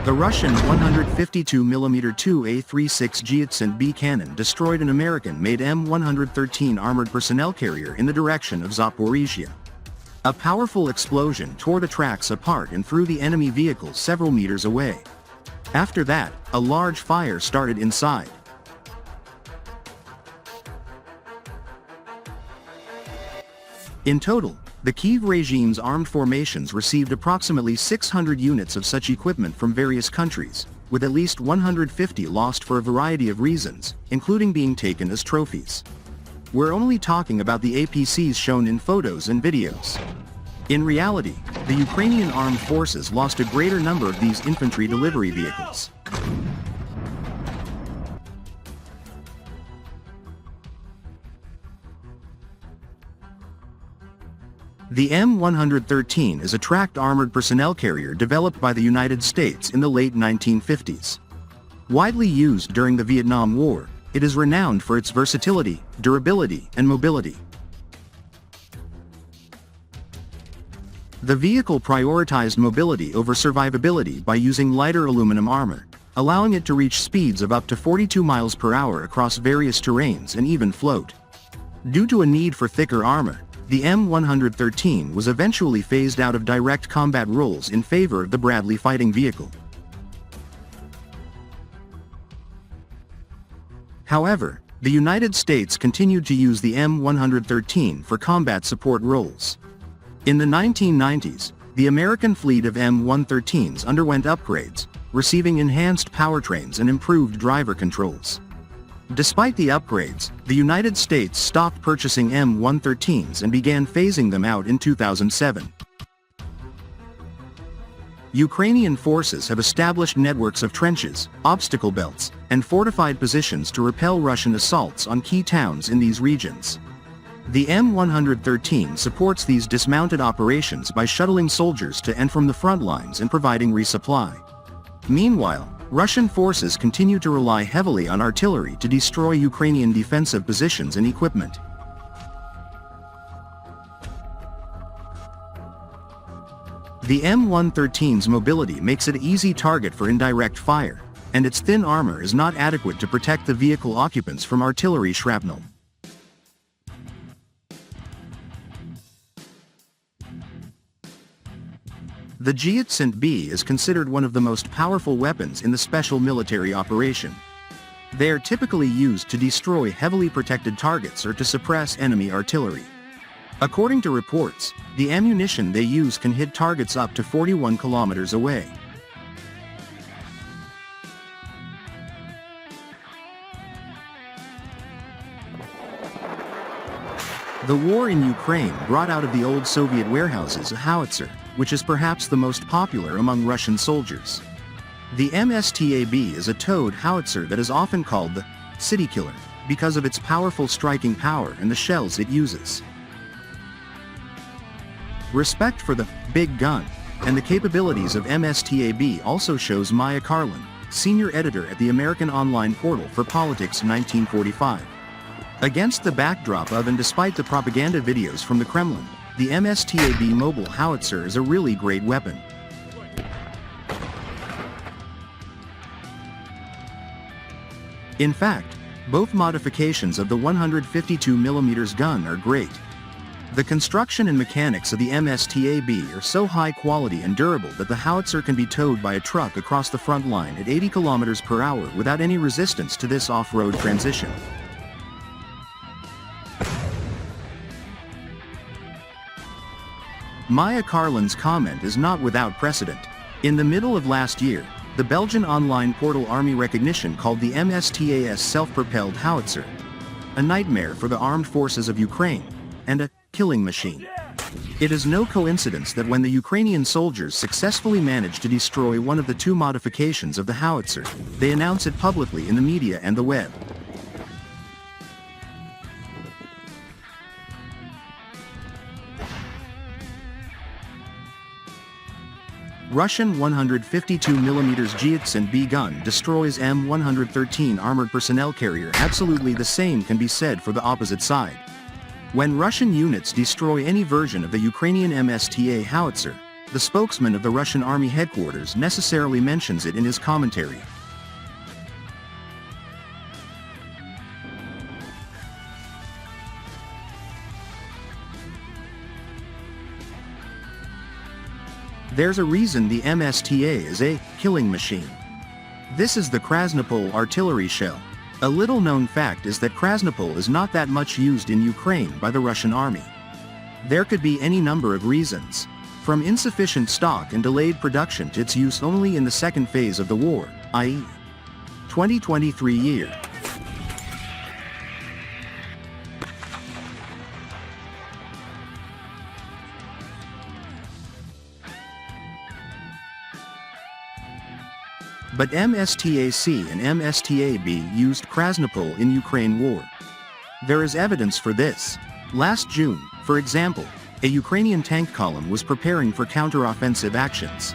The Russian 152mm 2A36 Gyatsint-B cannon destroyed an American-made M113 armored personnel carrier in the direction of Zaporizhia. A powerful explosion tore the tracks apart and threw the enemy vehicle several meters away. After that, a large fire started inside. In total, the Kiev regime's armed formations received approximately 600 units of such equipment from various countries, with at least 150 lost for a variety of reasons, including being taken as trophies. We're only talking about the APCs shown in photos and videos. In reality, the Ukrainian armed forces lost a greater number of these infantry delivery vehicles. The M113 is a tracked armored personnel carrier developed by the United States in the late 1950s. Widely used during the Vietnam War, it is renowned for its versatility, durability, and mobility. The vehicle prioritized mobility over survivability by using lighter aluminum armor, allowing it to reach speeds of up to 42 miles per hour across various terrains and even float. Due to a need for thicker armor, the M113 was eventually phased out of direct combat roles in favor of the Bradley fighting vehicle. However, the United States continued to use the M113 for combat support roles. In the 1990s, the American fleet of M113s underwent upgrades, receiving enhanced powertrains and improved driver controls. Despite the upgrades, the United States stopped purchasing M113s and began phasing them out in 2007. Ukrainian forces have established networks of trenches, obstacle belts, and fortified positions to repel Russian assaults on key towns in these regions. The M113 supports these dismounted operations by shuttling soldiers to and from the front lines and providing resupply. Meanwhile, Russian forces continue to rely heavily on artillery to destroy Ukrainian defensive positions and equipment. The M113's mobility makes it an easy target for indirect fire, and its thin armor is not adequate to protect the vehicle occupants from artillery shrapnel. The Gyatsint-B is considered one of the most powerful weapons in the special military operation. They are typically used to destroy heavily protected targets or to suppress enemy artillery. According to reports, the ammunition they use can hit targets up to 41 kilometers away. The war in Ukraine brought out of the old Soviet warehouses a howitzer, which is perhaps the most popular among Russian soldiers. The MSTAB is a towed howitzer that is often called the city killer because of its powerful striking power and the shells it uses. Respect for the big gun and the capabilities of MSTAB also shows Maya Karlin, senior editor at the American online portal for Politics 1945. Against the backdrop of and despite the propaganda videos from the Kremlin, the MSTAB mobile howitzer is a really great weapon. In fact, both modifications of the 152mm gun are great. The construction and mechanics of the MSTAB are so high quality and durable that the howitzer can be towed by a truck across the front line at 80 kilometers per hour without any resistance to this off-road transition. Maya Karlin's comment is not without precedent. In the middle of last year, the Belgian online portal Army Recognition called the MSTAS self-propelled howitzer a nightmare for the armed forces of Ukraine, and a killing machine. It is no coincidence that when the Ukrainian soldiers successfully manage to destroy one of the two modifications of the howitzer, they announce it publicly in the media and the web. Russian 152mm Gyatsint-B gun destroys M113 armored personnel carrier. Absolutely the same can be said for the opposite side. When Russian units destroy any version of the Ukrainian MSTA howitzer, the spokesman of the Russian Army headquarters necessarily mentions it in his commentary. There's a reason the MSTA is a killing machine. This is the Krasnopol artillery shell. A little-known fact is that Krasnopol is not that much used in Ukraine by the Russian army. There could be any number of reasons, from insufficient stock and delayed production to its use only in the second phase of the war, i.e. 2023 year. But MSTA-C and MSTA-B used Krasnopol in Ukraine war. There is evidence for this. Last June, for example, a Ukrainian tank column was preparing for counter-offensive actions.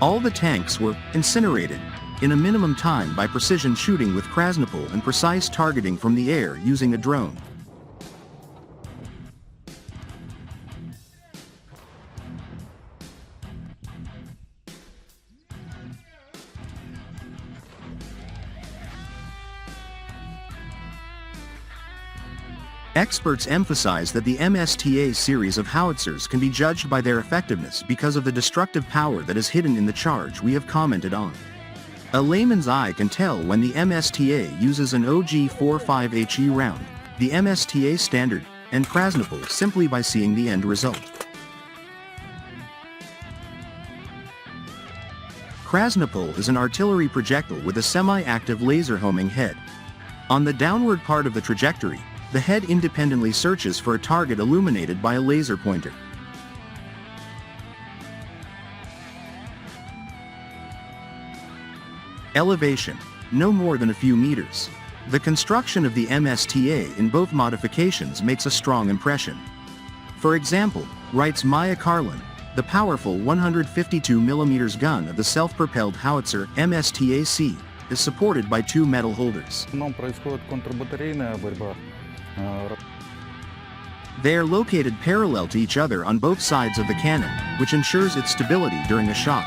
All the tanks were incinerated in a minimum time by precision shooting with Krasnopol and precise targeting from the air using a drone. Experts emphasize that the MSTA series of howitzers can be judged by their effectiveness because of the destructive power that is hidden in the charge we have commented on. A layman's eye can tell when the MSTA uses an OG-45HE round, the MSTA standard, and Krasnopol simply by seeing the end result. Krasnopol is an artillery projectile with a semi-active laser homing head. On the downward part of the trajectory, the head independently searches for a target illuminated by a laser pointer. Elevation: no more than a few meters. The construction of the MSTA in both modifications makes a strong impression. For example, writes Maya Karlin, the powerful 152mm gun of the self-propelled howitzer MSTA-C is supported by two metal holders. They are located parallel to each other on both sides of the cannon, which ensures its stability during a shot.